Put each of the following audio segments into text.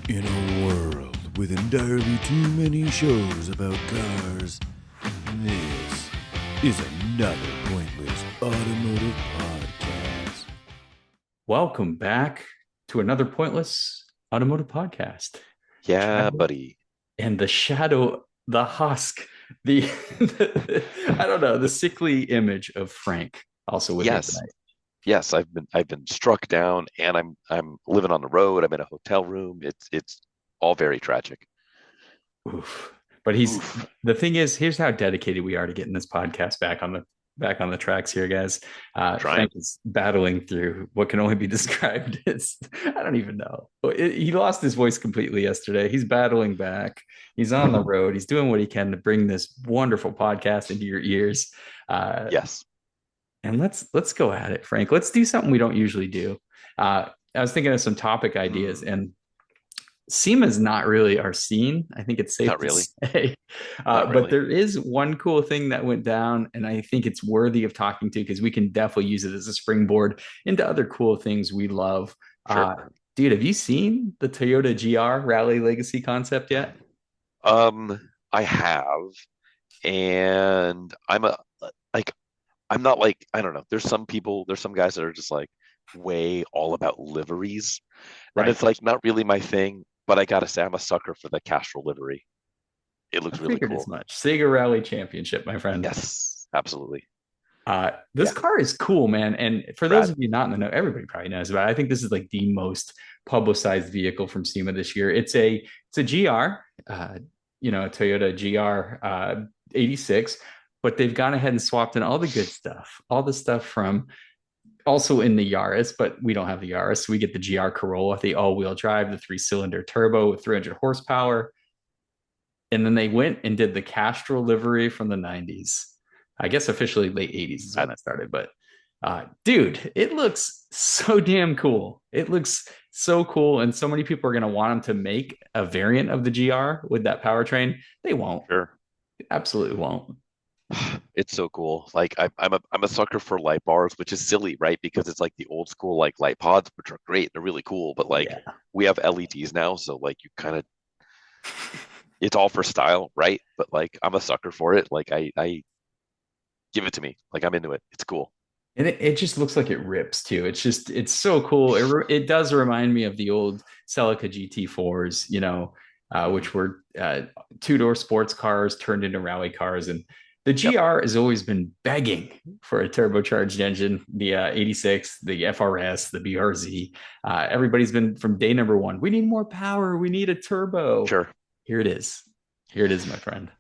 In a world with entirely too many shows about cars, this is another pointless automotive podcast. Welcome back to another pointless automotive podcast. Yeah, Travis buddy. and the shadow, the husk, the, I don't know, the sickly image of Frank also with me Yes. tonight. Yes, I've been struck down and I'm living on the road. I'm in a hotel room. It's all very tragic. Oof. But Oof. the thing is, here's how dedicated we are to getting this podcast back on the tracks here, guys. Trying. Frank is battling through what can only be described as I don't even know. He lost his voice completely yesterday. He's battling back. He's on the road. He's doing what he can to bring this wonderful podcast into your ears. Uh, Yes. and let's go at it, Frank. Let's do something we don't usually do. I was thinking of some topic ideas, Hmm. and SEMA is not really our scene. I think it's safe Not to really. say. Not But really. there is one cool thing that went down, and I think it's worthy of talking to because we can definitely use it as a springboard into other cool things we love. Sure. Dude, have you seen the Toyota GR Rally Legacy concept yet? I have, and like I'm not like I don't know. There's some guys that are just like way all about liveries, and Right. it's like not really my thing. But I gotta say, I'm a sucker for the Castrol livery. It I looks really figured as cool. much. Sega Rally Championship, my friend. Yes, absolutely. This Yeah, car is cool, man. And for those rad. of you not in the know, everybody probably knows about it. I think this is like the most publicized vehicle from SEMA this year. It's a GR, a Toyota GR 86, but they've gone ahead and swapped in all the good stuff, all the stuff from also in the Yaris, but we don't have the Yaris. So we get the GR Corolla, the all-wheel drive, the three-cylinder turbo with 300 horsepower. And then they went and did the Castrol livery from the 90s. I guess officially late 80s is when Rad. that started, but dude, it looks so damn cool. It looks so cool, and so many people are going to want them to make a variant of the GR with that powertrain. They won't. Sure. Absolutely won't. It's so cool. Like I'm a sucker for light bars, which is silly, right? Because it's like the old school like light pods, which are great. They're really cool, but like Yeah. we have LEDs now, so like you kind of it's all for style, right? But like I'm a sucker for it. Like I give it to me. Like I'm into it. It's cool. And it just looks like it rips too. It's so cool. It does remind me of the old Celica GT4s, Mhm. which were two-door sports cars turned into rally cars. And the Yep. GR has always been begging for a turbocharged engine. The 86, the FRS, the BRZ. Everybody's been from day number one. We need more power. We need a turbo. Sure. Here it is. Here it is, my friend.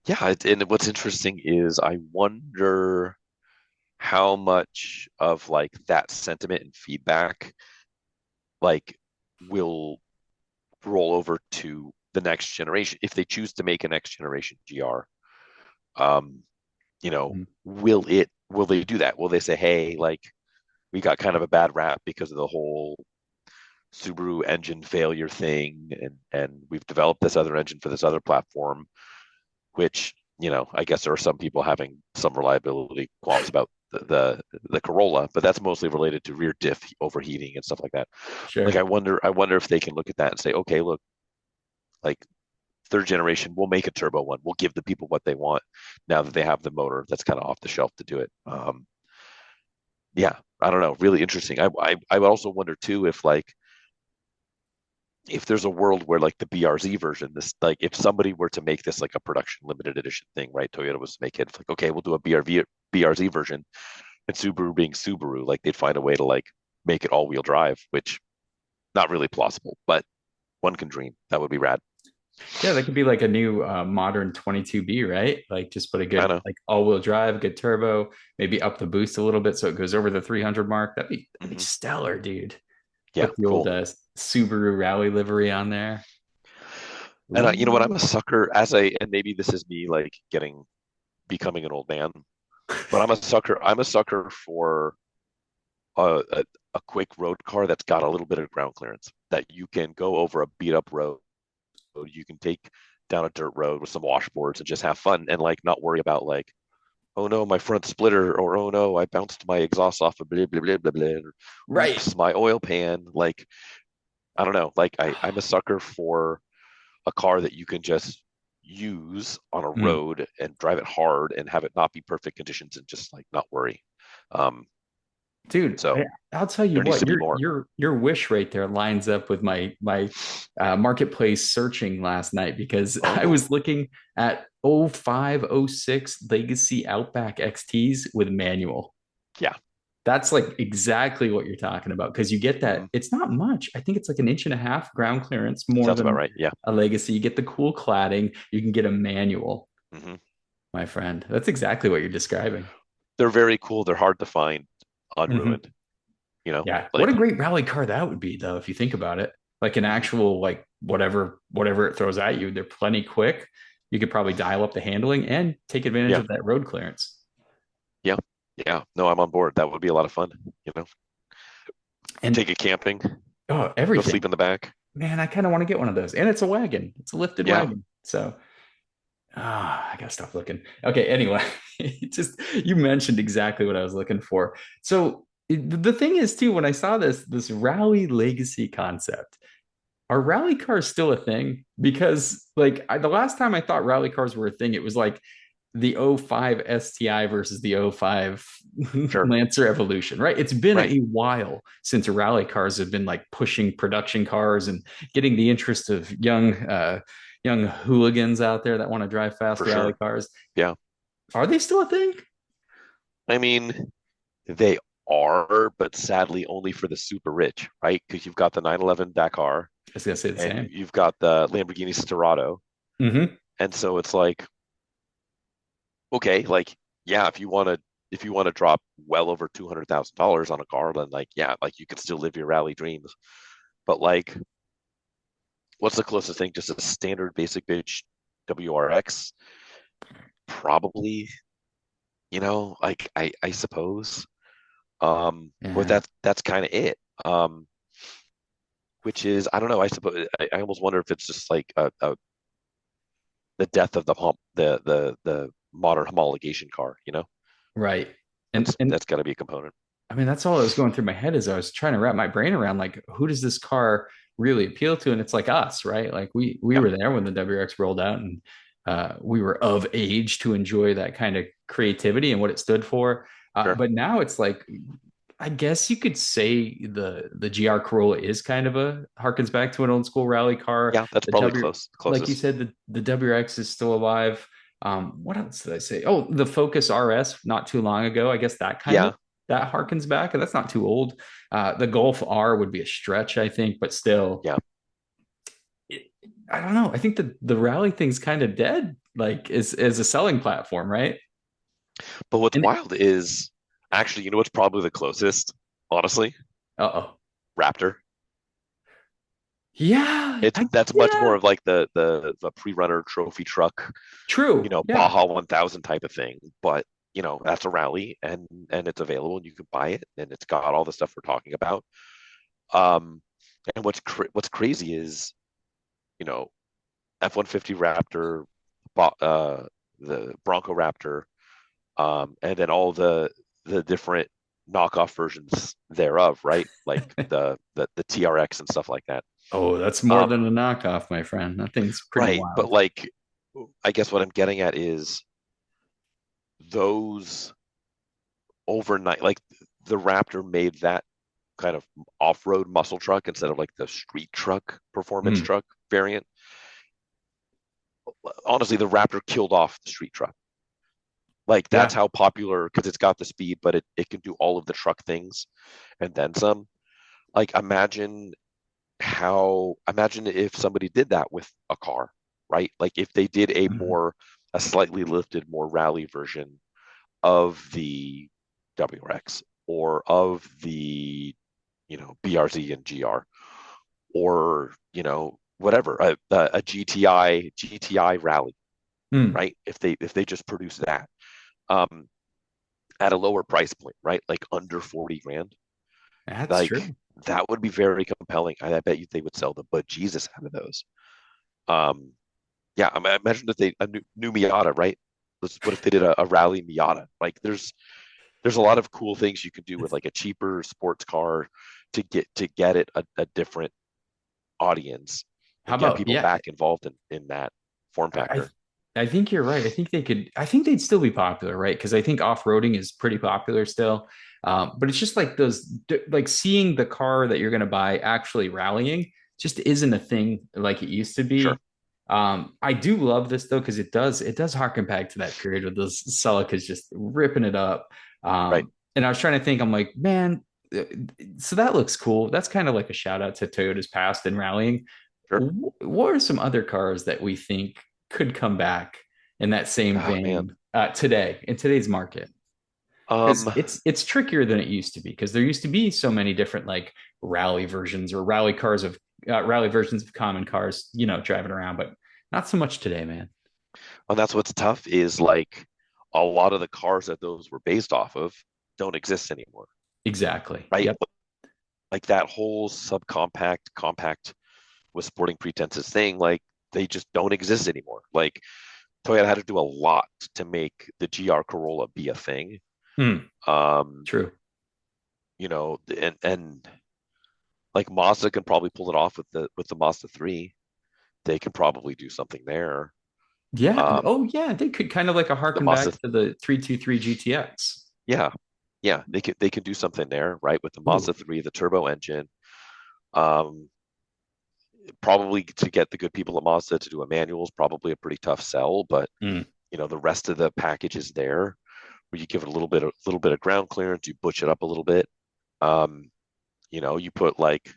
Yeah, and what's interesting is I wonder how much of like that sentiment and feedback like will roll over to the next generation if they choose to make a next generation GR. Um, will they do that? Will they say, hey, like we got kind of a bad rap because of the whole Subaru engine failure thing, and we've developed this other engine for this other platform, which I guess there are some people having some reliability qualms about the Corolla, but that's mostly related to rear diff overheating and stuff like that. Like Sure. I wonder if they can look at that and say, okay, look, like third generation, we'll make a turbo one. We'll give the people what they want now that they have the motor that's kind of off the shelf to do it. Yeah, I don't know. Really interesting. I would also wonder too if like if there's a world where like the BRZ version, this like if somebody were to make this like a production limited edition thing, right? Toyota was to make it it's like, okay, we'll do a BRZ version, and Subaru being Subaru, like they'd find a way to like make it all wheel drive, which not really plausible, but one can dream. That would be rad. Yeah, that could be like a new modern 22B, right? Like just put a I good know. like all-wheel drive, good turbo, maybe up the boost a little bit so it goes over the 300 mark. That'd be Hmm. stellar, dude. Yeah, Put the old cool. Subaru Rally livery on there. And you know what? I'm Ooh. a sucker and maybe this is me like becoming an old man, but I'm a sucker. I'm a sucker for a quick road car that's got a little bit of ground clearance that you can go over a beat up road. You can take down a dirt road with some washboards and just have fun and like not worry about like, oh no, my front splitter, or oh no, I bounced my exhaust off of blah blah blah blah blah. Or, Right. oops, my oil pan. Like I don't know. Like I'm a sucker for a car that you can just use on a Mm. road and drive it hard and have it not be perfect conditions and just like not worry. Um, Dude, so I'll tell you there needs what, to be more. your wish right there lines up with my marketplace searching last night because I Oh, was looking at 05, 06 Legacy Outback XTs with manual. yeah. That's like exactly what you're talking about because you get that. Hmm. It's not much. I think it's like an inch and a half ground clearance more Sounds about than right. Yeah. a Legacy. You get the cool cladding. You can get a manual, Hmm. my friend. That's exactly what you're describing. They're very cool. They're hard to find Mhm. unruined, you know, Yeah. What a like, great rally car that would be, though, if you think about it. Like an mhm. actual, like whatever it throws at you, they're plenty quick. You could probably dial up the handling and take advantage Yeah. of that road clearance. Yeah. Yeah. No, I'm on board. That would be a lot of fun, you know, And take it camping, oh, go sleep everything. in the back. Man, I kind of want to get one of those. And it's a wagon. It's a lifted Yeah. wagon. So I gotta stop looking. Okay, anyway, just you mentioned exactly what I was looking for. So the thing is too, when I saw this rally legacy concept, are rally cars still a thing? Because like the last time I thought rally cars were a thing, it was like the '05 STI versus the '05 Sure. Lancer Evolution, right? It's been Right. a while since rally cars have been like pushing production cars and getting the interest of young hooligans out there that want to drive fast For rally sure. cars. Yeah. Are they still a thing? I mean, they are, but sadly only for the super rich, right? Because you've got the 911 Dakar I was gonna say the and same. you've got the Lamborghini Sterrato. Mm-hmm. And so it's like, okay, like, yeah, if you want to drop well over $200,000 on a car, then like, yeah, like you could still live your rally dreams. But like, what's the closest thing? Just a standard basic bitch WRX? Probably, like I suppose. But Yeah. that's kind of it. Um, which is I don't know. I suppose I almost wonder if it's just like the death of the modern homologation car. Right. And That's got to be a component. I mean, that's all that was going through my head as I was trying to wrap my brain around like who does this car really appeal to? And it's like us, right? Like we Yeah, were there when the WRX rolled out and we were of age to enjoy that kind of creativity and what it stood for. sure. But now it's like I guess you could say the GR Corolla is kind of a harkens back to an old school rally car. Yeah, that's The probably W, close, like you closest. said, the WRX is still alive. What else did I say? Oh, the Focus RS not too long ago. I guess Yeah, that harkens back, and that's not too old. The Golf R would be a stretch, I think, but still, yeah. it, I don't know. I think the rally thing's kind of dead, like as a selling platform, right? But what's And wild is actually, what's probably the closest, honestly? oh, Raptor. yeah, That's much yeah, more of like the pre-runner trophy truck, true, yeah, Baja 1000 type of thing. But that's a rally and it's available and you can buy it and it's got all the stuff we're talking about. Um, and what's crazy is, you know, F-150 Raptor, the Bronco Raptor, and then all the different knockoff versions thereof, right? Like the TRX and stuff like that. Oh, that's more Um, than a knockoff, my friend. That thing's pretty right, but wild. like, I guess what I'm getting at is those overnight, like the Raptor made that kind of off-road muscle truck instead of like the street truck performance Mm, truck variant. Honestly, the Raptor killed off the street truck. Like that's yeah. how popular because it's got the speed, but it can do all of the truck things and then some. Like imagine if somebody did that with a car, right? Like if they did Mhm. a slightly lifted, more rally version of the WRX or of the, BRZ and GR or, whatever, a GTI rally, Mm, right? If they just produce that um, at a lower price point, right? Like under 40 grand, that's like true. that would be very compelling. I bet you they would sell the but Jesus out of those. Um, yeah, I imagine that a new Miata, right? What if they did a rally Miata? Like there's a lot of cool things you could do with It's like a cheaper sports car to get it a different audience How and get about people yeah? back involved in that form I factor. I think you're right. I think they could. I think they'd still be popular, right? Because I think off-roading is pretty popular still. But it's just like like seeing the car that you're going to buy actually rallying just isn't a thing like it used to Sure. be. I do love this though because it does harken back to that period where those Celicas just ripping it up. Right. And I was trying to think, I'm like, man, uh, so that looks cool. That's kind of like a shout out to Toyota's past in rallying. Sure. What are some other cars that we think could come back in that same Oh man. vein today in today's market? Because Um, it's trickier than it used to be because there used to be so many different like rally versions or rally cars of rally versions of common cars, driving around, but not so much today, man. and that's what's tough is like a lot of the cars that those were based off of don't exist anymore, Exactly. right? Yep. Like that whole subcompact, compact with sporting pretenses thing, like they just don't exist anymore. Like Toyota had to do a lot to make the GR Corolla be a thing. Hmm. Um, True. and like Mazda can probably pull it off with the Mazda 3. They can probably do something there. Yeah. Um, Oh, yeah. They could kind of like a the harken back Mazda, to the 323 GTX. yeah, yeah, they can do something there, right? With the Ooh. Mazda 3, the turbo engine. Um, Probably to get the good people at Mazda to do a manual is probably a pretty tough sell, but Mm. the rest of the package is there where you give it a little bit of ground clearance, you butch it up a little bit. Um, you put like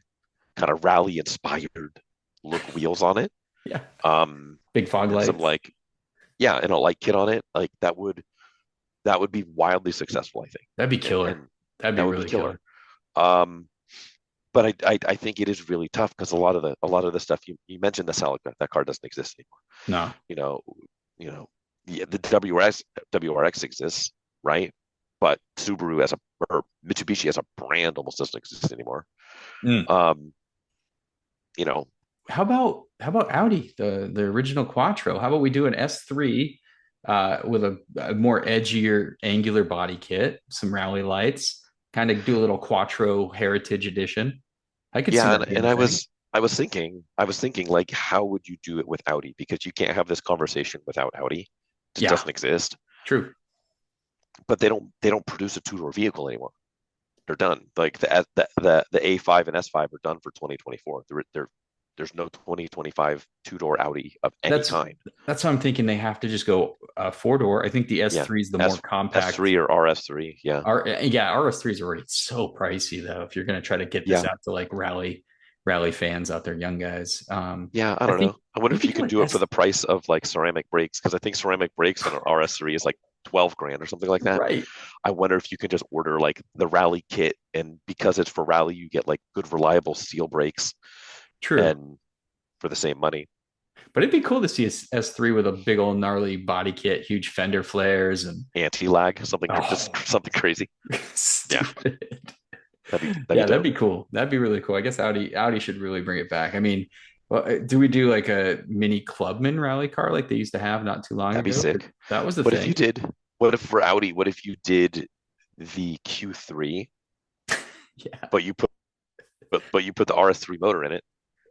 kind of rally inspired look wheels on it. Yeah. Um, Big fog and some lights. like yeah, and a light kit on it. Like that would be wildly successful, I think. That'd be And killer. That'd be that would be really killer. killer. Um, but I think it is really tough because a lot of the stuff you mentioned the Celica, that car doesn't exist anymore. No. You know, the WRX exists, right? But Subaru as a or Mitsubishi as a brand almost doesn't exist anymore. Mm. Um, you know, How about Audi, the original Quattro? How about we do an S3 with a more edgier angular body kit, some rally lights, kind of do a little Quattro Heritage Edition. I could see yeah, that and, being and a I thing. was I was thinking like how would you do it with Audi? Because you can't have this conversation without Audi. It just Yeah, doesn't exist. true. But they don't produce a two-door vehicle anymore. They're done. Like the A5 and S5 are done for 2024. There's no 2025 two-door Audi of any That's kind. that's what I'm thinking. They have to just go four door. I think the Yeah. S3 is the more S compact. S3 or RS3. Yeah. Yeah, RS3 is already so pricey though. If you're going to try to get this Yeah. out to like rally fans out there, young guys. Yeah. I I don't think know. I wonder we if you could do can an do it for S. the price of like ceramic brakes because I think ceramic brakes on an RS3 is like 12 grand or something like that. Right. I wonder if you can just order like the rally kit and because it's for rally, you get like good reliable steel brakes True. and for the same money. But it'd be cool to see a S3 with a big old gnarly body kit, huge fender flares, and Anti-lag, something just oh, something crazy. Yeah. stupid. That'd be Yeah, that'd dope. be cool. That'd be really cool. I guess Audi should really bring it back. I mean, well, do we do like a mini Clubman rally car like they used to have not too long That'd be ago? sick. That was the What if you thing. did? What if for Audi? What if you did the Q3, Yeah, but you put the RS3 motor in it,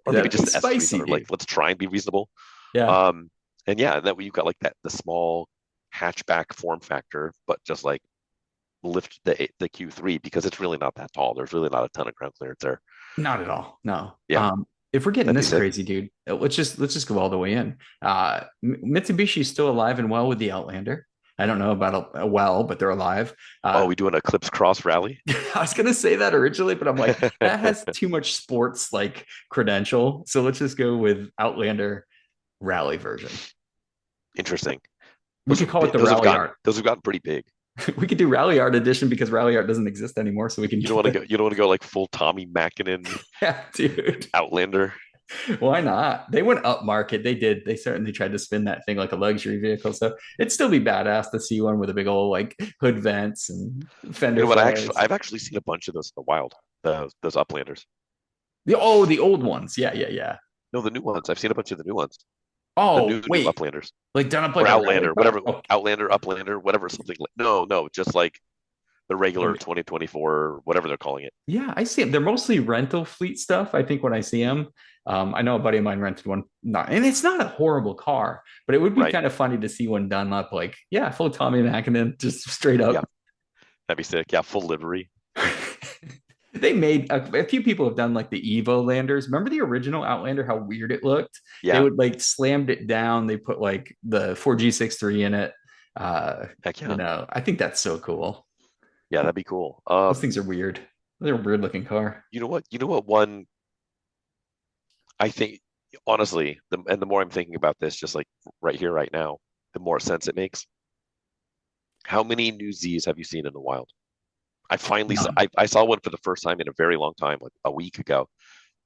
or maybe that'd be just the S3 spicy, motor? Like, dude. let's try and be reasonable. Yeah, Um, and yeah, that way you've got like the small hatchback form factor, but just like lift the Q3 because it's really not that tall. There's really not a ton of ground clearance there. not at all. No. Yeah, If we're getting that'd be this sick. crazy, dude, let's just go all the way in. Mitsubishi's still alive and well with the Outlander. I don't know about a well, but they're alive. Oh, Uh, we doing Eclipse Cross Rally? I was gonna say that originally, but I'm like, that has too much sports like credential. So let's just go with Outlander rally version. Interesting. We could call it the Those have rally gotten art. those have gotten pretty big. We could do rally art edition because rally art doesn't exist anymore. So we can You don't keep want to it. go. You don't want to go like full Tommy Mackinnon Yeah, dude. Outlander. Why not? They went up market. They did. They certainly tried to spin that thing like a luxury vehicle. So it'd still be badass to see one with a big old like hood vents and You fender know what? flares. I've actually seen a bunch of those in the wild. Those Uplanders. The old ones. Yeah, yeah, yeah. No, the new ones. I've seen a bunch of the new ones. The Oh, new wait. Uplanders Like done up or like a rally Outlander, car? whatever. Oh, Outlander, Uplander, whatever. Something like no, just like the regular 2024, whatever they're calling it. Yeah, I see them. They're mostly rental fleet stuff. I think when I see them, I know a buddy of mine rented one, and it's not a horrible car, but it would be Right. kind of funny to see one done up like, yeah, full Tommy Mac and then just straight up. Yeah, that'd be sick. Yeah, full livery. They made a few people have done like the Evo Landers. Remember the original Outlander, how weird it looked? They Yeah, would like slammed it down. They put like the 4G63 in it. heck yeah. I think that's so cool. Yeah, that'd be cool. Those things are weird. They're a weird looking car. You know what? You know what one I think honestly, the more I'm thinking about this, just like right here, right now, the more sense it makes. How many new Z's have you seen in the wild? I finally saw, None. I saw one for the first time in a very long time, like a week ago.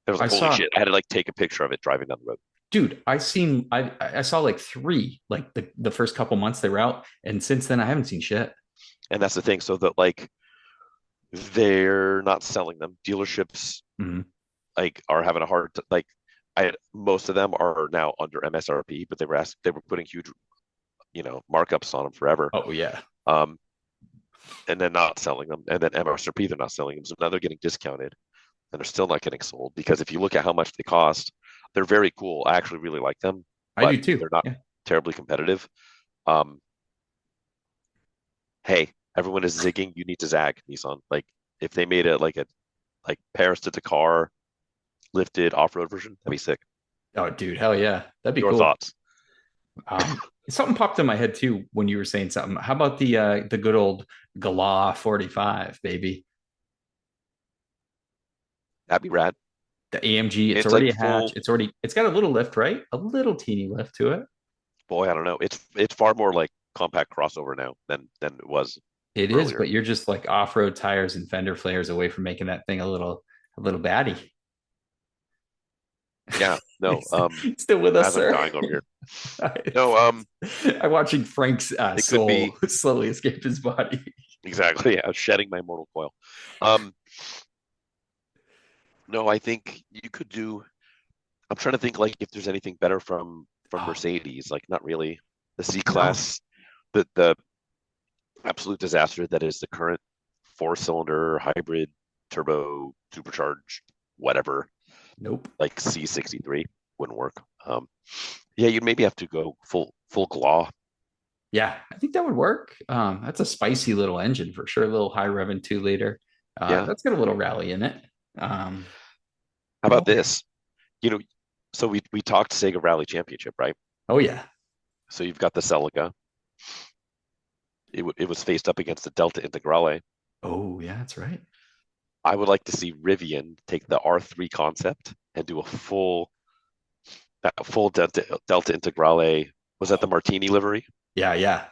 I was I like, holy saw shit! I had to like take a picture of it driving down the road. Dude, I saw like three like the first couple months they were out, and since then I haven't seen shit. And that's the thing. So that like they're not selling them. Dealerships Mhm. like are having a hard like most of them are now under MSRP, but they were putting huge markups on them forever. Oh yeah. Um, and then not selling them, and then MSRP they're not selling them, so now they're getting discounted, and they're still not getting sold because if you look at how much they cost, they're very cool. I actually really like them, I but do too. they're not Yeah. terribly competitive. Um, hey, everyone is zigging. You need to zag Nissan. Like if they made it like Paris to Dakar lifted off-road version, that'd be sick. Oh dude, hell yeah. That'd be Your cool. thoughts? Something popped in my head too when you were saying something. How about the good old Galah 45, baby? That'd be rad. The AMG, it's It's like already a hatch. full. It's got a little lift, right? A little teeny lift to it. Boy, I don't know. It's far more like compact crossover now than it was It is, earlier. but you're just like off-road tires and fender flares away from making that thing a little baddie. Yeah, no. Still with us, As I'm sir. dying over here. No, I'm watching Frank's it could soul be slowly escape his body. exactly. Yeah, shedding my mortal coil. Um, no, I think you could do. I'm trying to think like if there's anything better from Oh, Mercedes. Like not really. The C no, class, the absolute disaster that is the current four-cylinder hybrid turbo supercharged whatever nope. like C63 wouldn't work. Yeah, you'd maybe have to go full claw. Yeah, I think that would work. That's a spicy little engine for sure. A little high revving 2 liter. Yeah. That's got a little rally in it. Um, How yeah. about this? You know, so we talked Sega Rally Championship, right? Oh yeah. So you've got the Celica. It was faced up against the Delta Integrale. Oh yeah, that's right. I would like to see Rivian take the R3 concept and do a full Delta Integrale. Was that the Martini livery? Yeah, yeah.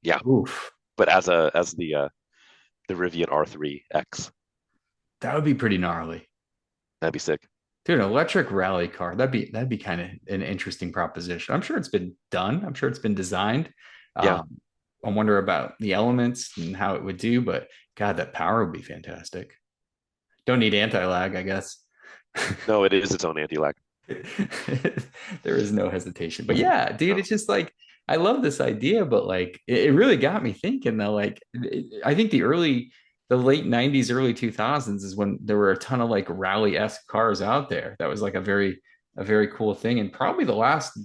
Yeah, Oof. but as the Rivian R3X, That would be pretty gnarly. that'd be sick. Dude, an electric rally car. That'd be kind of an interesting proposition. I'm sure it's been done. I'm sure it's been designed. Yeah, Um, I wonder about the elements and how it would do, but God, that power would be fantastic. Don't need anti-lag, I guess. no, it is its own anti-lag. There is no hesitation. But yeah, dude, it's just like I love this idea, but like it really got me thinking though. Like I think the late 90s, early 2000s is when there were a ton of like rally-esque cars out there. That was like a very cool thing. And probably the last,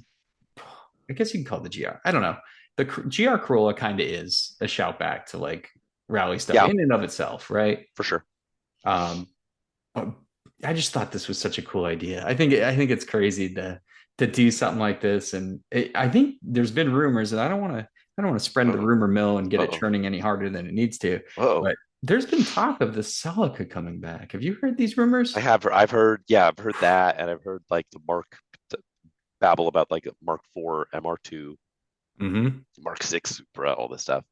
I guess you can call it the GR. I don't know. The GR Corolla kind of is a shout back to like rally stuff Yeah, in and of itself, right? for sure. Um, but I just thought this was such a cool idea. I think it's crazy to do something like this, and I think there's been rumors, and I don't want to spread the Uh-oh. rumor mill and get it Uh-oh. churning any harder than it needs to. Uh-oh. But there's been talk of the Celica coming back. Have you heard these rumors? I've heard, yeah, I've heard that, and I've heard like babble about like a Mark IV, MR2, Mm-hmm. Mark VI Supra, all this stuff.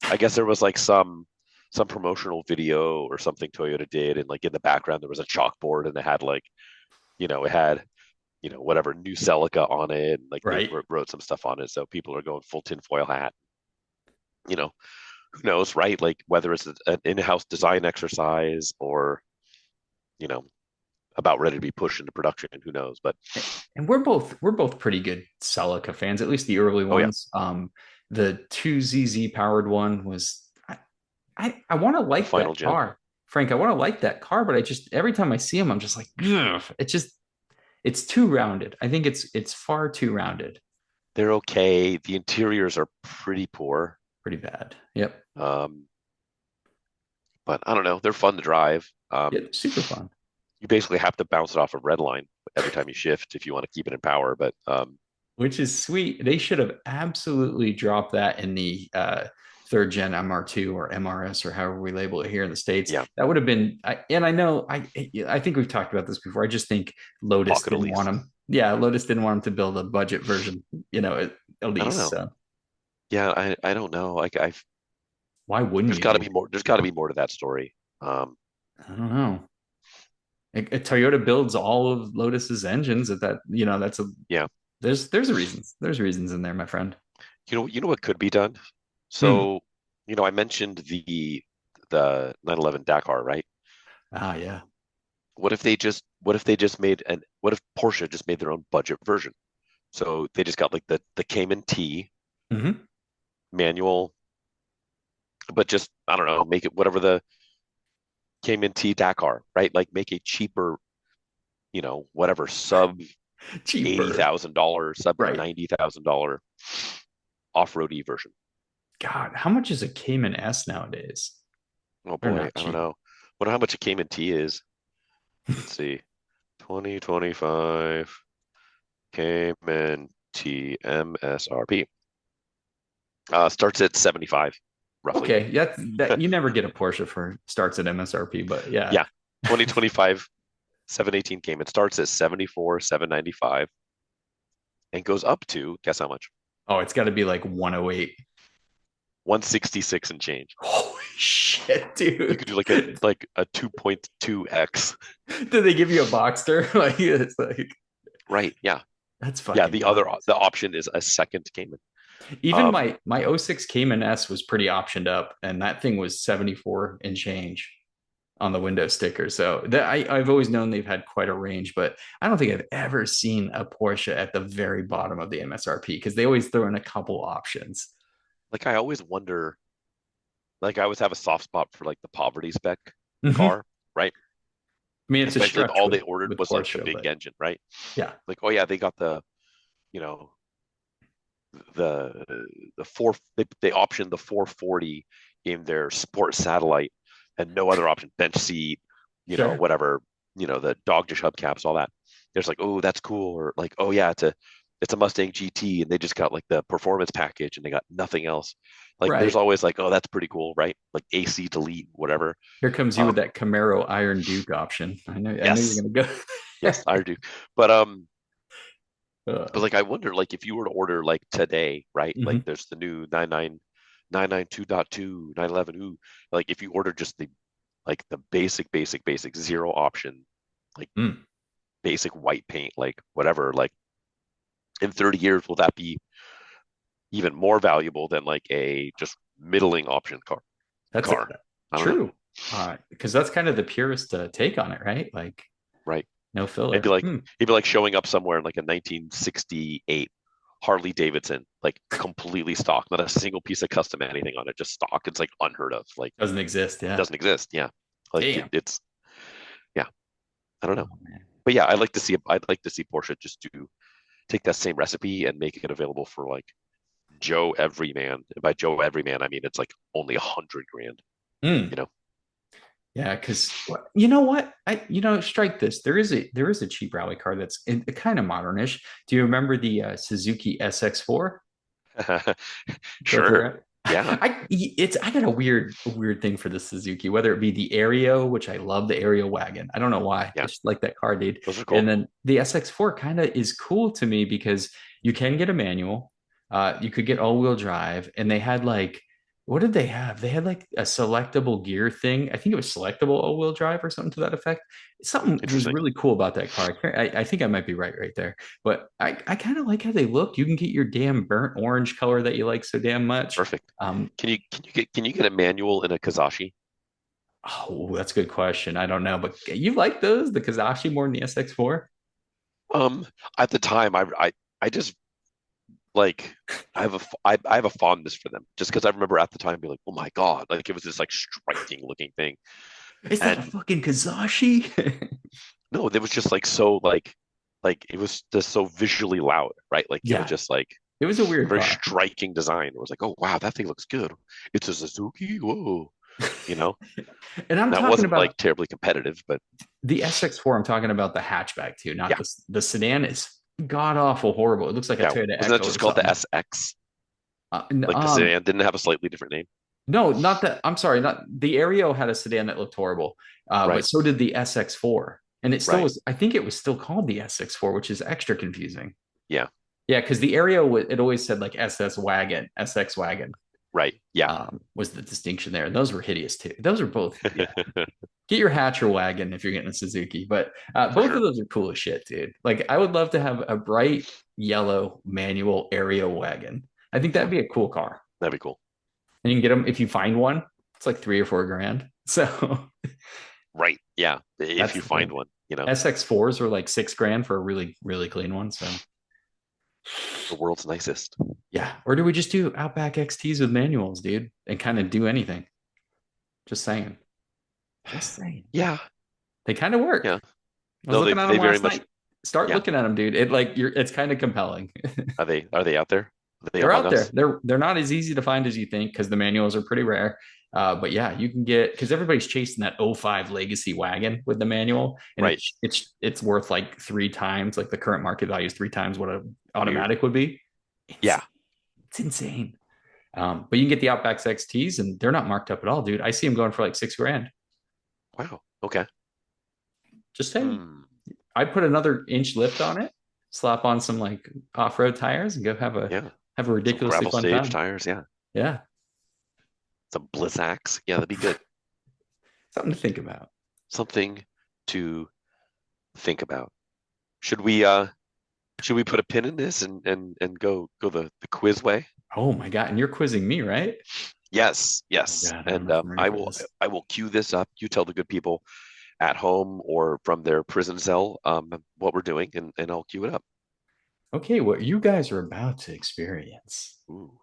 I guess there was like some promotional video or something Toyota did, and like in the background there was a chalkboard, and it had like, it had, whatever new Celica on it, and like they Right. wrote some stuff on it. So people are going full tinfoil hat. You know, who knows, right? Like whether it's an in-house design exercise or, you know, about ready to be pushed into production, who knows? But And we're both pretty good Celica fans, at least the early oh yeah, ones. The 2ZZ powered one was I want to the like final that gen. car, Frank. I want to like that car, but I just every time I see him, I'm just like, ugh. It's too rounded. I think it's far too rounded. They're okay. The interiors are pretty poor. Pretty bad. Yep. Um, but I don't know. They're fun to drive. Yeah, super fun. You basically have to bounce it off a red line every time you shift if you want to keep it in power. But Which is sweet. They should have absolutely dropped that in the third gen MR2 or MRS or however we label it here in the States. yeah, That would have been, and I know, I think we've talked about this before. I just think Lotus Pocket didn't want Elise. them. Yeah, Lotus didn't want them to build a budget version, at I don't least. know. So Yeah, I don't know. Like I've why wouldn't there's got to you? be more. There's got to be more to that story. I don't know. Toyota builds all of Lotus's engines at that, that's a, Yeah, there's a reasons. There's reasons in there, my friend. you know what could be done. Hmm. So I mentioned the 911 Dakar, right? Ah, yeah. What if Porsche just made their own budget version? So they just got like the Cayman T Hmm. manual, but just I don't know, make it whatever the Cayman T Dakar, right? Like make a cheaper, whatever sub Cheaper. $80,000, sub Right. $90,000 off-roady version. God, how much is a Cayman S nowadays? Oh They're boy, not I don't cheap. know. Wonder how much a Cayman T is. Let's see. 2025 Cayman T MSRP. Starts at 75, roughly. Okay, yeah, that you never get a Porsche for starts at MSRP, but yeah. Yeah. 2025 718 Cayman starts at 74, 795 and goes up to, guess how much? Oh, it's got to be like 108. 166 and change. Holy shit, You dude. could do like a 2.2x. Did they give you a Boxster? Like it's like Right. Yeah. that's Yeah. fucking The nuts. option is a second Cayman. Even Um, my '06 Cayman S was pretty optioned up, and that thing was 74 and change on the window sticker. So I've always known they've had quite a range, but I don't think I've ever seen a Porsche at the very bottom of the MSRP because they always throw in a couple options. like I always wonder, like I always have a soft spot for like the poverty spec Hmm. car, right? I mean, it's a Especially if stretch all with they ordered with was like the Porsche, big but engine, right? yeah, Like, oh yeah, they got you know, the the four they optioned the 440 in their sport satellite and no other option, bench seat, sure, whatever, the dog dish hubcaps, all that. There's like, oh, that's cool, or like, oh yeah, it's a Mustang GT and they just got like the performance package and they got nothing else. Like there's right. always like, oh, that's pretty cool, right? Like AC delete, whatever. Here comes you with Um, that Camaro Iron Duke option. I know you're yes, gonna go. yes, I do. But uh, but like I wonder, like if you were to order like today, right? Like mhm. there's the new 992.2, 911. Ooh, like if you order just the basic zero option, like Mm. basic white paint, like whatever, like in 30 years, will that be even more valuable than like a just middling option That's car? I don't know. true. Because that's kind of the purest take on it, right? Like Right. no It'd be filler. like Hmm. it'd be like showing up somewhere in like a 1968 Harley Davidson, like completely stock, not a single piece of custom anything on it, just stock. It's like unheard of. Like Doesn't exist. Yeah. doesn't exist. Yeah. Like Damn. it's yeah, I don't know. Oh, man. But yeah, I'd like to see Porsche just to take that same recipe and make it available for like Joe Everyman. And by Joe Everyman, I mean it's like only 100 grand, Hmm. you know? Yeah, because you know what? Strike this. There is a cheap rally car that's kind of modernish. Do you remember the Suzuki SX4? That Sure. they're Yeah. I got a weird thing for the Suzuki, whether it be the Aereo, which I love the Aereo wagon. I don't know why. I Yeah. just like that car, dude. Those are And cool. then the SX4 kind of is cool to me because you can get a manual, you could get all-wheel drive, and they had like what did they have? They had like a selectable gear thing. I think it was selectable all-wheel drive or something to that effect. Something was Interesting. really cool about that car. I think I might be right there. But I kind of like how they look. You can get your damn burnt orange color that you like so damn much. Perfect. Um, Can you get a manual in a Kazashi? oh, that's a good question. I don't know, but you like those, the Kazashi more than the SX4? Um, at the time, I just like I have a fondness for them just because I remember at the time being like, oh my God, like it was this like striking looking thing. Is that a And fucking Kazashi? no, it was just like so like it was just so visually loud, right? Like it was Yeah, just like it was a a weird very car. striking design. It was like, oh wow, that thing looks good. It's a Suzuki. Whoa. You know, And I'm that talking wasn't like about terribly competitive, but the SX4. I'm talking about the hatchback too, not yeah, the sedan is god awful horrible. It looks like a yeah. Toyota Wasn't that Echo just or called the something. SX? Uh, Like the um, sedan didn't have a slightly different name, no, not that. I'm sorry, not the Aereo had a sedan that looked horrible, but right? so did the SX4, and it still Right. was. I think it was still called the SX4, which is extra confusing. Yeah. Yeah, because the Aereo it always said like SS wagon, SX wagon Right. Yeah. was the distinction there, and those were hideous too. Those are both. Yeah, get your Hatcher wagon if you're getting a Suzuki, but For both of sure. those are cool as shit, dude. Like I would love to have a bright yellow manual Aereo wagon. I think that'd Yeah. be a cool car. That'd be cool. And you can get them if you find one. It's like 3 or 4 grand. So Right. Yeah. If that's you the find thing. one, you know, SX4s are like 6 grand for a really, really clean one. So the world's nicest. yeah. Or do we just do Outback XTs with manuals, dude, and kind of do anything? Just saying. Just saying. Yeah. They kind of work. Yeah. I was No, looking at they them very last much, night. Start yeah. looking at them, dude. It like you're it's kind of compelling. Are they out there? Are they They're among out there. us? They're not as easy to find as you think because the manuals are pretty rare. But yeah, you can get because everybody's chasing that '05 Legacy wagon with the manual, and Right. it's worth like 3 times, like the current market value is 3 times what a Weird. automatic would be. Yeah. It's insane. But you can get the Outback XTs, and they're not marked up at all, dude. I see them going for like 6 grand. Wow. Okay. Just saying. Hmm. I'd put another inch lift on it, slap on some like off-road tires, and go Yeah. have a Some ridiculously gravel fun stage time. tires. Yeah. Yeah, Some Bliss Axe. Yeah, that'd be good. something to think about. Something to think about. Should we put a pin in this and go the quiz way? Oh my god! And you're quizzing me, right? Yes, Oh yes. god, I don't And know if I'm ready for this. I will cue this up. You tell the good people at home or from their prison cell what we're doing, and I'll cue it up. Okay, what you guys are about to experience Ooh.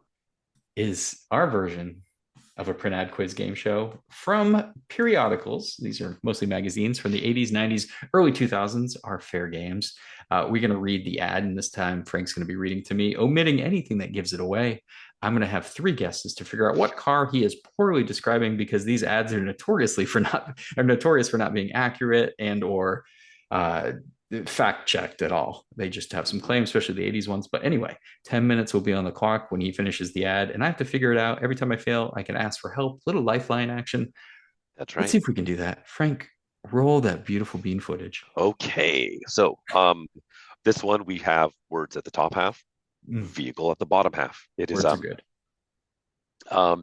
is our version of a print ad quiz game show from periodicals. These are mostly magazines from the 80s, 90s, early 2000s, are fair games. We're going to read the ad, and this time Frank's going to be reading to me, omitting anything that gives it away. I'm going to have 3 guesses to figure out what car he is poorly describing because these ads are notorious for not being accurate and or uh, fact checked at all. They just have some claims, especially the 80s ones. But anyway, 10 minutes will be on the clock when he finishes the ad, and I have to figure it out. Every time I fail, I can ask for help. Little lifeline action. That's Let's right. see if we can do that. Frank, roll that beautiful bean footage. Okay. So this one we have words at the top half, vehicle at the bottom half. Words are good.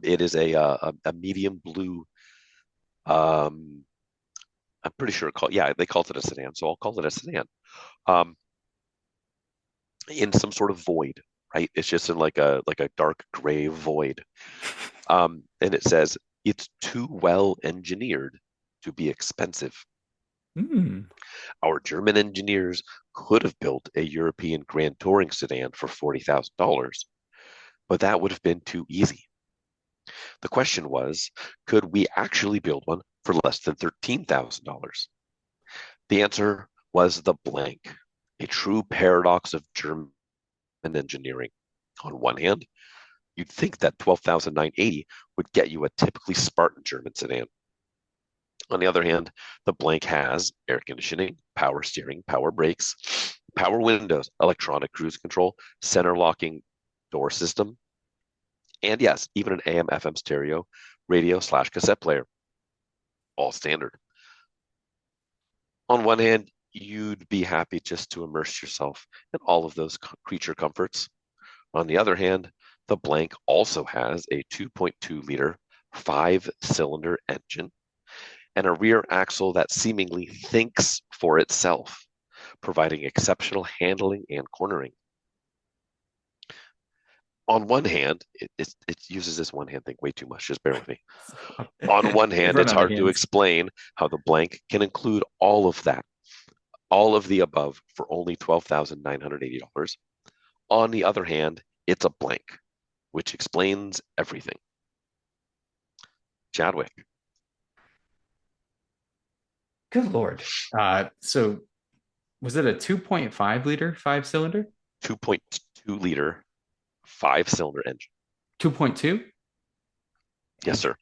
It is a medium blue um I'm pretty sure they called it a sedan, so I'll call it a sedan. Um in some sort of void, right? It's just in like a dark gray void. And it says it's too well engineered to be expensive. Mm. Our German engineers could have built a European Grand Touring sedan for $40,000, but that would have been too easy. The question was, could we actually build one for less than $13,000? The answer was the blank, a true paradox of German engineering. On one hand, you'd think that 12,980 would get you a typically Spartan German sedan. On the other hand, the blank has air conditioning, power steering, power brakes, power windows, electronic cruise control, center locking door system, and yes, even an AM FM stereo, radio / cassette player. All standard. On one hand, you'd be happy just to immerse yourself in all of those creature comforts. On the other hand, the blank also has a 2.2 liter 5-cylinder engine and a rear axle that seemingly thinks for itself, providing exceptional handling and cornering. On one hand, it uses this one hand thing way too much. Just bear with me. On one hand, it's hard to explain how the blank can include all of that, all of the above for only $12,980. On the other hand, It's a blank, which explains everything. Chadwick. Good Lord. So was it a 2.5 liter 5-cylinder? 2.2 liter 5-cylinder engine. 2.2? Yes, sir.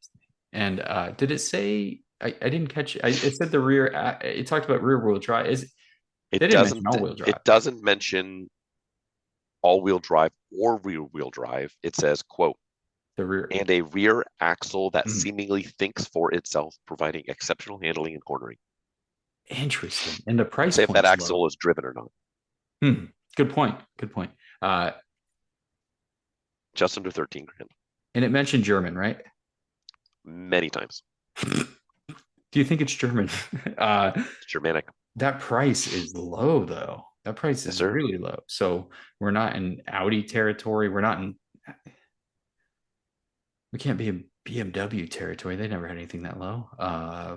And did it say? I didn't catch it. It said the rear. It talked about rear wheel drive. They didn't mention all wheel drive. It doesn't mention all-wheel drive or rear-wheel drive. It says, quote, the rear and a rear axle that seemingly thinks for itself, providing exceptional handling and cornering. Interesting. And the price say if point that axle is driven or not. Good point. Good point. Just under 13 grand. And it mentioned German, right? Many times. Do you think it's German? It's Germanic. That price is low, though. That price is really low. So we're not in Audi territory. We can't be in BMW territory. They never had anything that low.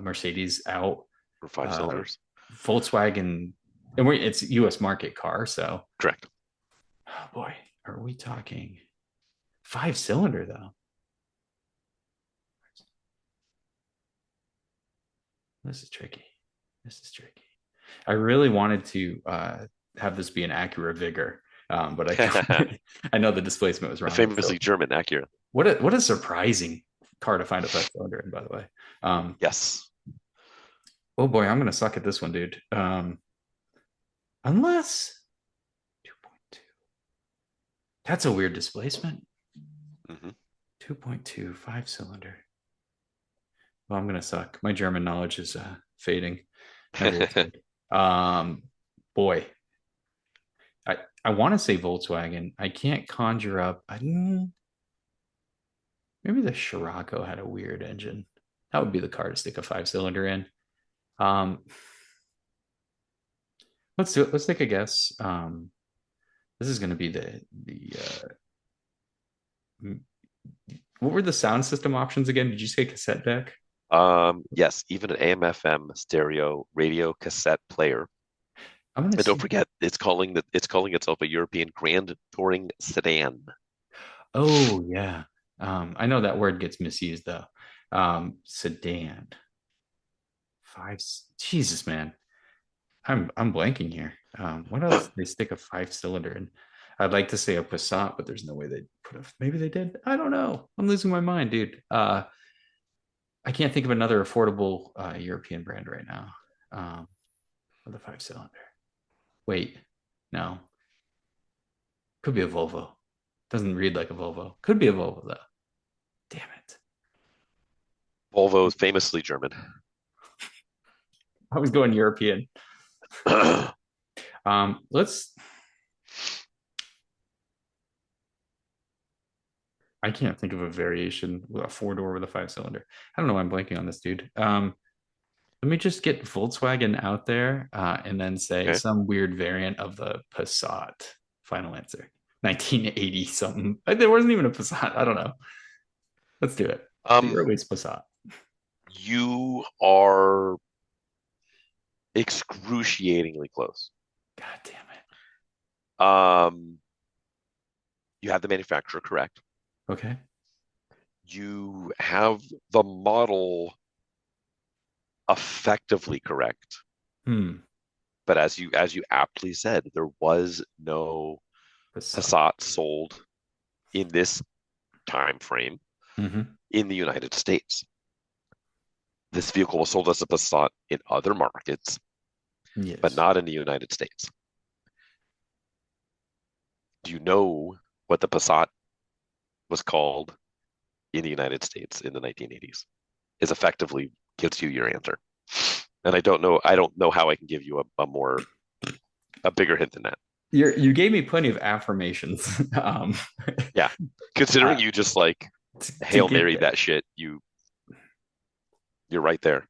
Mercedes out. For 5 cylinders. Volkswagen, and it's U.S. market car, so. Correct. Oh boy, are we talking 5-cylinder though? This is tricky. I really wanted to have this be an Acura Vigor, but I know the displacement was wrong. Famously German Acura. What a surprising car to find a 5-cylinder in, by the way. Yes. Oh boy, I'm gonna suck at this one, dude. Unless 2.2. That's a weird displacement. 2.2 5-cylinder. Well, I'm gonna suck. My German knowledge is fading. Boy, I want to say Volkswagen. I can't conjure up. Maybe the Scirocco had a weird engine. That would be the car to stick a 5-cylinder in. Let's do it. Let's take a guess. This is going to be the what were the sound system options again? Did you say cassette deck? Yes, even an AM/FM stereo radio cassette player. And don't forget, it's calling itself a European Grand Touring sedan. Oh yeah, I know that word gets misused though. Sedan. Jesus, man, I'm blanking here. What else did they stick a 5-cylinder in? I'd like to say a Passat, but there's no way they'd maybe they did. I don't know. I'm losing my mind, dude. I can't think of another affordable European brand right now with a 5-cylinder. Wait, no. Could be a Volvo. Doesn't read like a Volvo. Could be a Volvo though. Damn it. Volvo is famously German. I was going European. Let's. I can't think of a variation with a 4-door with a 5-cylinder. I don't know why I'm blanking on this, dude. Let me just get Volkswagen out there and then say some weird variant of the Passat. Final answer. 1980 something. There wasn't even a Passat. I don't know. Let's do it. The earliest Passat. You are excruciatingly close. God damn it. You have the manufacturer correct. Okay. You have the model effectively correct. But as you aptly said, there was no Passat sold in this time frame in the United States. This vehicle was sold as a Passat in other markets, but not in the United States. Do you know what the Passat was called in the United States in the 1980s? Is effectively gives you your answer. And I don't know how I can give you a bigger hint than that. You gave me plenty of affirmations. Yeah. Considering you just like Hail Mary that shit, you're right there.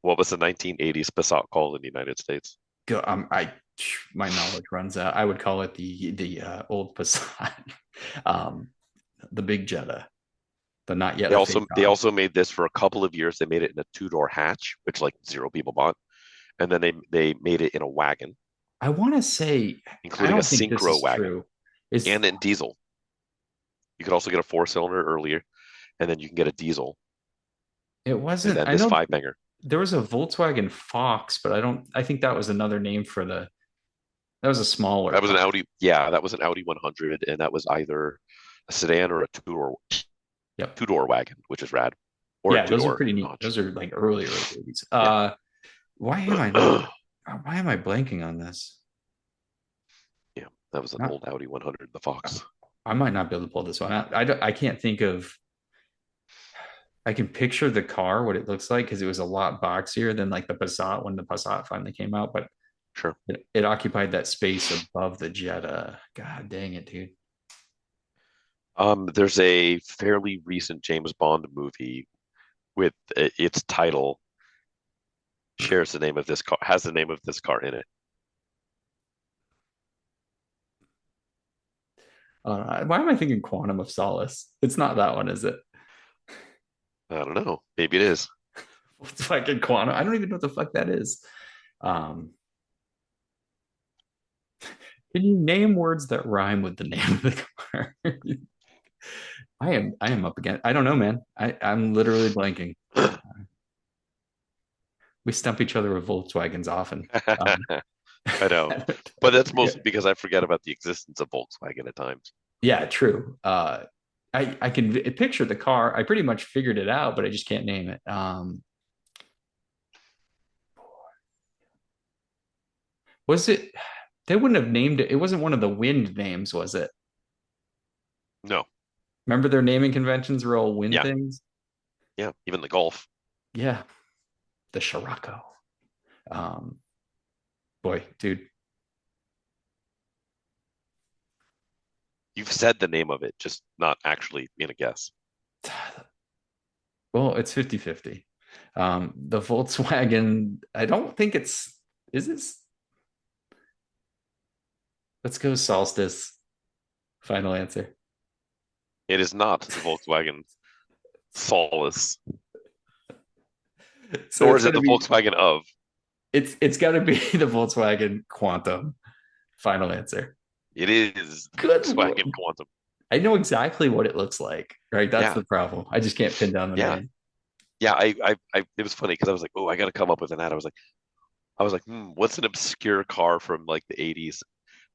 What was the 1980s Passat called in the United States? My knowledge runs out. I would call it the old Passat, the big Jetta, the not yet. They also made this for a couple of years. They made it in a 2-door hatch, which like 0 people bought, and then they made it in a wagon. I want to say, including a synchro wagon. True. Is and in diesel. You could also get a 4-cylinder earlier, and then you can get a diesel, it and wasn't? then I this know five banger. there was a Volkswagen Fox, but I think that was another name for that was a smaller That was an car. Audi. Yeah, that was an Audi 100, and that was either a sedan or a Yep. two-door wagon, which is rad, or a Yeah, those are two-door pretty neat. Dodge. Those are like early babies. Yeah. Why am I not? Why am I blanking on this? Yeah, that was an Not, old Audi 100, the Fox. I might not be able to pull this one out. I can't think of. I can picture the car, what it looks like, because it was a lot boxier than like the Passat when the Passat finally came out, but Sure. it occupied that space above the Jetta. God dang it, dude. There's a fairly recent James Bond movie with its title shares the name of this car, has the name of this car in it. Why am I thinking Quantum of Solace? It's not that one, is it? I don't know. Maybe it is. It's fucking Quantum. I don't even know what the fuck that is. Um, can you name words that rhyme with the name of the car? I am up again. I don't know, man. I'm literally blanking. We stump each other with Volkswagens often. I know, but that's mostly because I forget about the existence of Volkswagen at times. Yeah, true. I can picture the car. I pretty much figured it out, but I just can't name it. Was it? They wouldn't have named it. It wasn't one of the wind names, was it? No. Remember their naming conventions were all wind Yeah. things? Yeah. Even the Golf. Yeah, the Scirocco. Um, boy, dude. You've said the name of it, just not actually in a guess. Well, it's 50-50. The Volkswagen, I don't think is this? Let's go Solstice. Final answer. It is not the Volkswagen Solus, So nor it's is it gonna the be Volkswagen of. it's got to be the Volkswagen Quantum. Final answer. It is the Good Volkswagen Lord. Quantum. I know exactly what it looks like, right? That's Yeah. the problem. I just can't pin down the Yeah. name. Yeah. It was funny because I was like, oh, I got to come up with an ad. I was like, what's an obscure car from like the 80s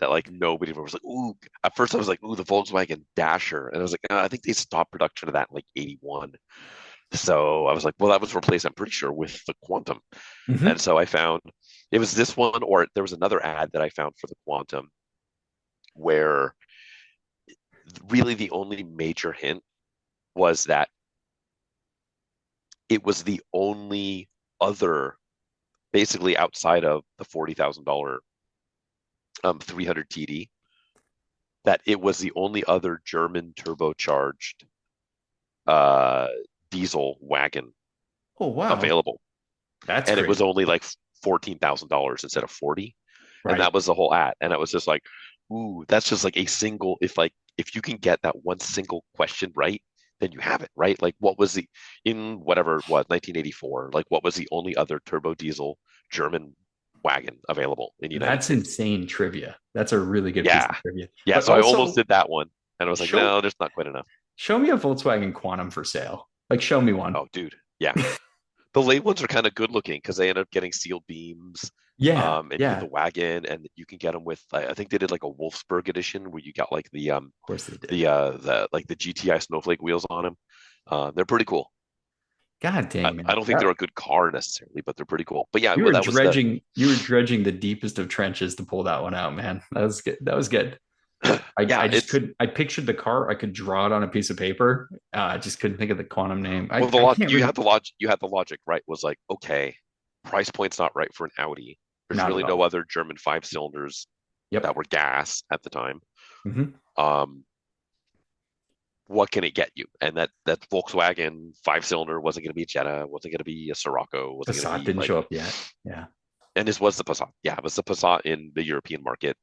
that like nobody was like, ooh. At first I was like, ooh, the Volkswagen Dasher. And I was like, I think they stopped production of that in like 81. So I was like, well, that was replaced, I'm pretty sure, with the Quantum. And Mhm. so I found it was this one, or there was another ad that I found for the Quantum where really the only major hint was that it was the only other, basically outside of the $40,000 300 TD, that it was the only other German turbocharged uh, diesel wagon Oh wow, available, that's and it great. was only like $14,000 instead of 40, and Right. that was the whole ad. And I was just like, ooh, that's just like a single. If you can get that one single question right, then you have it right. Like, what was the in whatever it was 1984? Like, what was the only other turbo diesel German wagon available in the United That's States? insane trivia. That's a really good piece Yeah, of trivia. yeah. But So I almost also did that one, and I was like, show no, there's not quite enough. show me a Volkswagen Quantum for sale. Like show me one. Oh, dude, yeah. The late ones are kind of good looking because they end up getting sealed beams, Yeah, and you get yeah. the wagon, and you can get them with. I think they did like a Wolfsburg edition where you got like Of course they did. the like the GTI snowflake wheels on them. They're pretty cool. God I, dang, I man. don't think they're a good car necessarily, but they're pretty cool. But yeah, You well, were that was the dredging the deepest of trenches to pull that one out, man. That was good. That was good. I yeah. just It's couldn't. I pictured the car. I could draw it on a piece of paper. I just couldn't think of the quantum name. well, I can't you read. had the logic. You had the logic right. Was like, okay, price point's not right for an Audi. There's Not really at no all. other German 5 cylinders that Yep. were gas at the time. Hmm. Um, what can it get you? And that Volkswagen 5 cylinder wasn't going to be a Jetta, wasn't going to be a Sirocco, wasn't going to Passat be didn't like, show up yet. Yeah. and this was the Passat. Yeah, it was the Passat in the European market,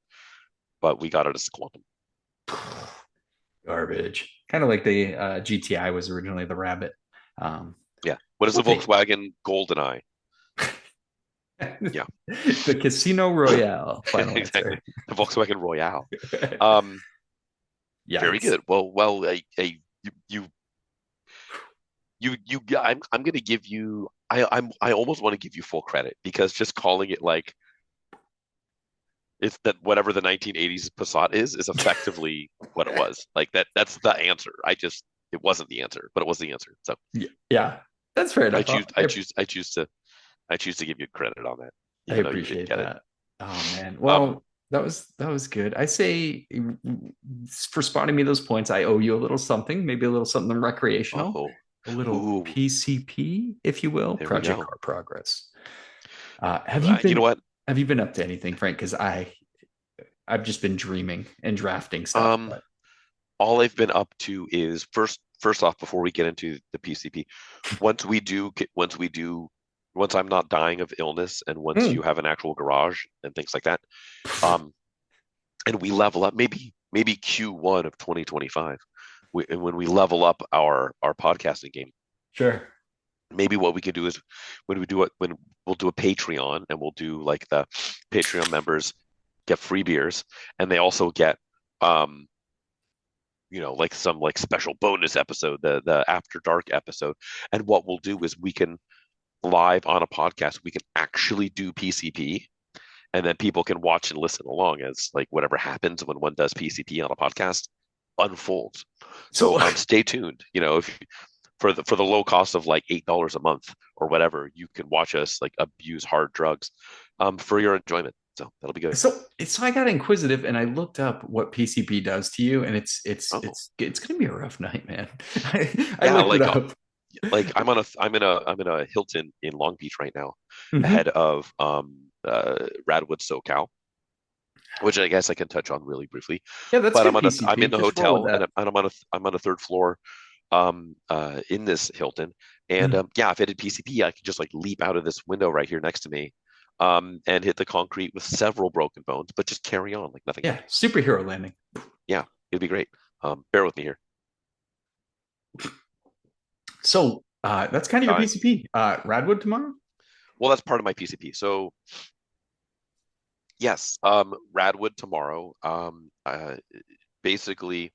but we got it as Quantum. Garbage. Kind of like the GTI was originally the Rabbit. Um, Yeah. What is we'll the take Volkswagen Goldeneye? Yeah, the Casino Royale. Final exactly. answer. The Volkswagen Royale. Um, Very Yikes. good. You, I'm going to give you, I almost want to give you full credit because just calling it like it's that whatever the 1980s Passat is effectively what it was. Like that's the answer. It wasn't the answer, but it was the answer. So Yeah, that's fair I enough. choose, I choose, I choose to, I choose to give you credit on that, I even though you didn't appreciate get it. that. Oh man. Um, Well, that was good. I say for spotting me those points, I owe you a little something, maybe a little something recreational, oh, a little ooh, PCP, if you will, there we Project go. Car Progress. Have you You know been what? have you been up to anything, Frank? Because I've just been dreaming and drafting stuff, Um, but all I've been up to is first off, before we get into the PCP, once I'm not dying of illness, and once you Hmm, have an actual garage and things like that, um, and we level up, maybe Q1 of 2025, and when we level up our podcasting game, sure. maybe what we could do is when we'll do a Patreon, and we'll do like the Patreon members get free beers, and they also get um like some like special bonus episode, the After Dark episode. And what we'll do is we can live on a podcast, we can actually do PCP, and then people can watch and listen along as like whatever happens when one does PCP on a podcast unfolds. So So stay tuned. If for the low cost of like $8 a month or whatever, you can watch us like abuse hard drugs for your enjoyment. So that'll be good. so I got inquisitive and I looked up what PCP does to you, and Oh, it's gonna be a rough night, man. I yeah, looked it up. I'm in a Hilton in Long Beach right now, Mhm. ahead of Radwood SoCal, which I guess I can touch on really briefly. Yeah, that's But good I'm in PCP. the Just roll with hotel, that. and I'm on a third floor in this Hilton. And Mhm. yeah, if I did PCP, I could just like leap out of this window right here next to me, and hit the concrete with several broken bones, but just carry on like nothing Yeah, happened. superhero landing. Yeah, it'd be great. Bear with me here. So that's kind of your Uh, PCP. Radwood tomorrow? well, that's part of my PCP. So yes, Radwood tomorrow. Basically,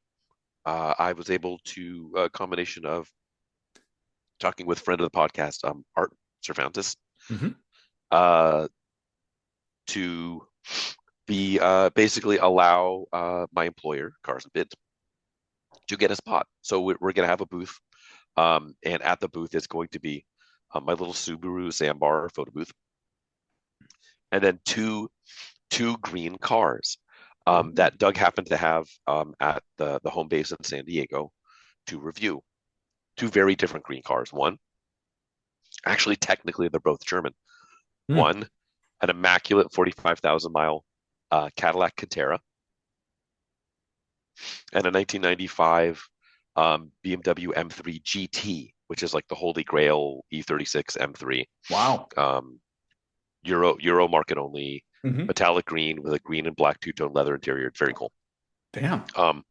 I was able to a combination of talking with friend of the podcast, Art Cervantes, Hmm. uh, to be basically allow my employer, Cars and Bids, to get a spot. So we're going to have a booth, and at the booth is going to be my little Subaru Sambar photo booth, and then two green cars Oh, that Doug happened to have at the home base in San Diego to review. Two very different green cars. One, actually, technically, they're both German. hmm. One, an immaculate 45,000 mile Cadillac Catera, and a 1995 BMW M3 GT, which is like the holy grail E36 M3. Wow. Um, Euro market only, Hmm. metallic green with a green and black two-tone leather interior. It's very cool. Damn. Um,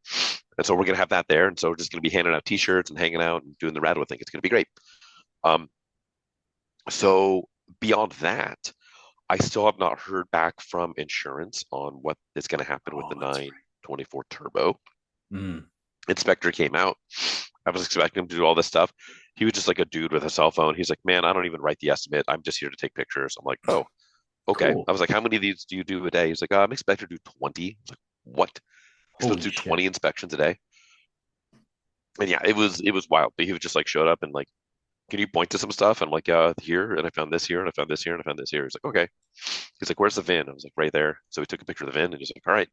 and so we're gonna have that there, and so we're just gonna be handing out T-shirts and hanging out and doing the Radwood thing. It's gonna be great. Um, so beyond that, I still have not heard back from insurance on what is going to happen with Oh, the that's 924 Turbo. right. Mm. Inspector came out. I was expecting him to do all this stuff. He was just like a dude with a cell phone. He's like, "Man, I don't even write the estimate. I'm just here to take pictures." I'm like, "Oh, okay." Cool. I was like, "How many of these do you do a day?" He's like, "I'm expected to do 20." I was like, "What? You're supposed Holy to do shit. 20 inspections a day?" And yeah, it was wild. But he was just like showed up and like, "Can you point to some stuff?" And I'm like, here, and I found this here, and I found this here, and I found this here. He's like, "Okay." He's like, "Where's the VIN?" I was like, "Right there." So he took a picture of the VIN, and he's like, "All right,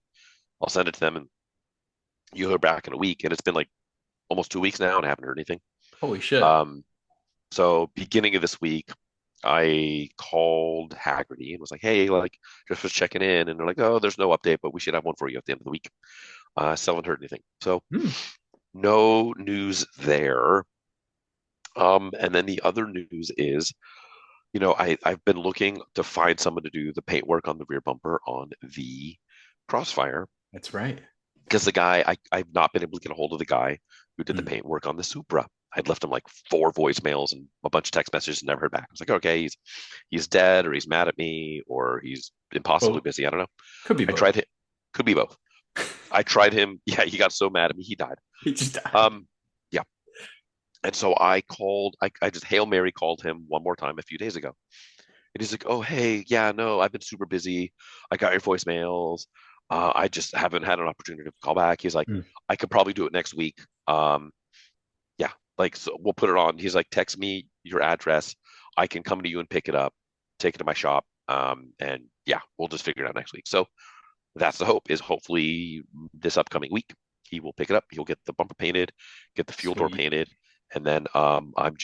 I'll send it to them, and you'll hear back in a week." And it's been like almost 2 weeks now, and I haven't heard anything. Holy shit. Um, so beginning of this week, I called Haggerty and was like, "Hey, like, just was checking in," and they're like, "Oh, there's no update, but we should have one for you at the end of the week." Still haven't heard anything, so Hmm. no news there. And then the other news is, I've been looking to find someone to do the paintwork on the rear bumper on the Crossfire, That's right. because I've not been able to get a hold of the guy who did the Mm. paintwork on the Supra. I'd left him like 4 voicemails and a bunch of text messages and never heard back. I was like, okay, he's dead, or he's mad at me, or he's impossibly Both. busy. I don't know. Could be I both. tried it. Could be both. I tried him. Yeah, he got so mad at me, he died. He just died. Yeah. And so I just Hail Mary called him one more time a few days ago. And he's like, oh, hey, yeah, no, I've been super busy. I got your voicemails. I just haven't had an opportunity to call back. He's like, Mm. I could probably do it next week. Yeah, like, so we'll put it on. He's like, text me your address. I can come to you and pick it up, take it to my shop. And yeah, we'll just figure it out next week. So that's the hope, is hopefully this upcoming week, he will pick it up. He'll get the bumper painted, get the fuel door Sweet. painted. And then it's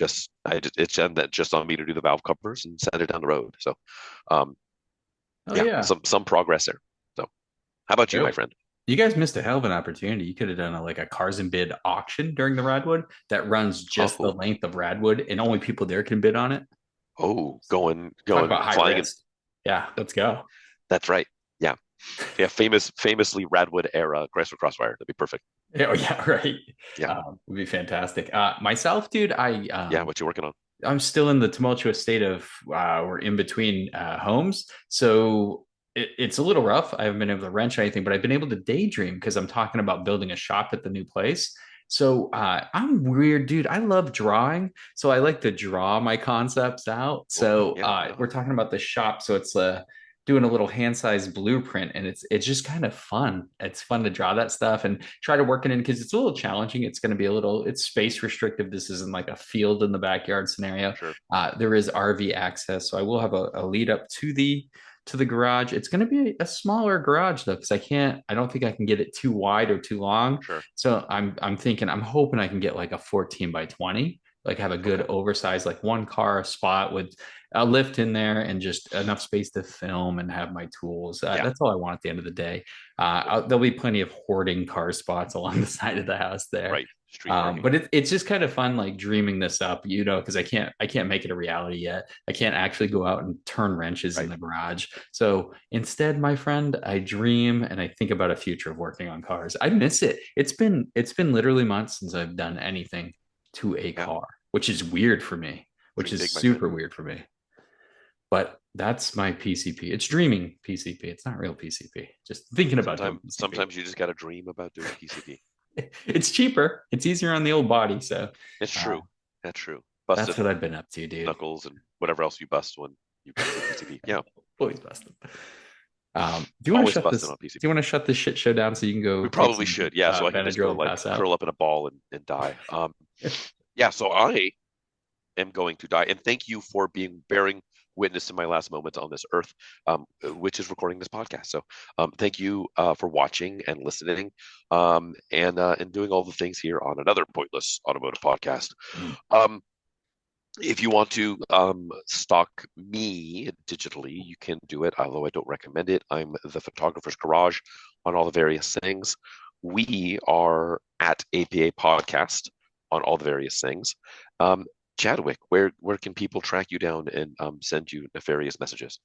just on me to do the valve covers and send it down the road. So um, Oh yeah, yeah. some progress there. So how about you, my Dope. friend? You guys missed a hell of an opportunity. You could have done like a cars and bid auction during the Radwood that runs just the Oh, length of Radwood, and only people there can bid on it. oh, Talk about high flying. risk. Yeah, let's go. That's right. Yeah, yeah. Famously Radwood era Chrysler Crossfire. That'd be perfect. Yeah, oh, yeah, right. Yeah, Would be fantastic. Myself, dude, yeah. What you working on? I'm still in the tumultuous state of we're in between homes, so it's a little rough. I haven't been able to wrench anything, but I've been able to daydream because I'm talking about building a shop at the new place. So I'm weird, dude. I love drawing, so I like to draw my concepts out. Okay. So Yeah. we're talking about the shop, so it's doing a little hand-sized blueprint, and it's just kind of fun. It's fun to draw that stuff and try to work it in because it's a little challenging. It's going to be it's space restrictive. This isn't like a field in the backyard scenario. Sure. There is RV access, so I will have a lead up to the garage. It's going to be a smaller garage though, because I don't think I can get it too wide or too long. Sure. So I'm hoping I can get like a 14 by 20, like have a good Okay. oversized, like one car spot with a lift in there and just enough space to film and have my tools. Yeah. That's all I want at the end of the day. There'll be plenty of hoarding car spots along the side of the house there. Right. Street parking. But it's just kind of fun, like dreaming this up, because I can't make it a reality yet. I can't actually go out and turn wrenches in the garage. So instead, my friend, I dream and I think about a future of working on cars. I miss it. It's been literally months since I've done anything to a car, which is weird for me, which Dream is big, my super friend. weird for me. But that's my PCP. It's dreaming PCP. It's not real PCP. Just thinking about doing PCP. Sometimes you just got to dream about doing PCP. It's cheaper. It's easier on the old body. So It's true. That's true. That's what I've been up to, dude. Knuckles and whatever else you bust when you do PCP. Yeah. Always busted. Do you want to shut this? On PCP. Do you want to shut this shit show down so you can go? We probably should. Yeah. So I can just go curl up in a ball and die. Yeah. So I am going to die. And thank you for bearing witness to my last moments on this earth, which is recording this podcast. So thank you for watching and listening, and doing all the things here on another Pointless Automotive podcast. If you want to stalk me digitally, you can do it, although I don't recommend it. I'm the Photographer's Garage on all the various things. We are at APA Podcast on all the various things. Chadwick, where can people track you down and send you nefarious messages?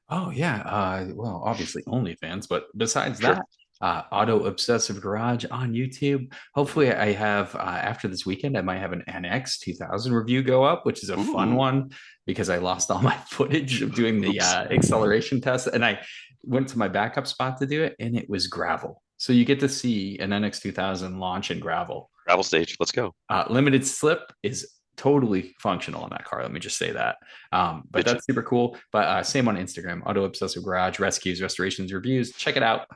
Oh yeah, well, obviously OnlyFans, but besides that, Auto Obsessive Garage on YouTube. Hopefully, I have after this weekend, I might have an NX 2000 review go up, which is a fun one because I lost all my footage of doing the acceleration test, and I went to my backup spot to do it, and it was gravel. So you get to see an NX 2000 launch in gravel. Gravel stage, let's go. Limited slip is totally functional on that car. Let me just say that. But that's super cool. But same on Instagram, Auto Obsessive Garage, rescues, restorations, reviews. Check it out.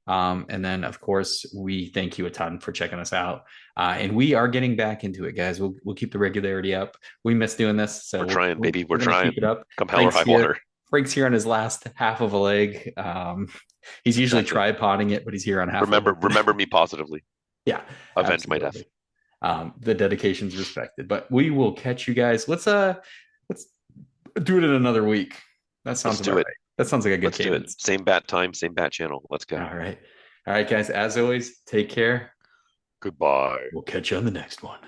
And then, of course, we thank you a ton for checking us out. And we are getting back into it, guys. We'll keep the regularity up. We miss doing this. So we're trying, baby. We're trying. Keep it up. Come hell or high water. Frank's here on his last half of a leg. He's usually tripoding it, but he's here on half. Remember me positively. Yeah. Avenge my death. The dedication's respected, but we will catch you guys. Let's do it in another week. That sounds about right. That sounds like a good cadence. Same bat time, same bat channel. Let's go. All right, guys. As always, take care. Goodbye. We'll catch you on the next one.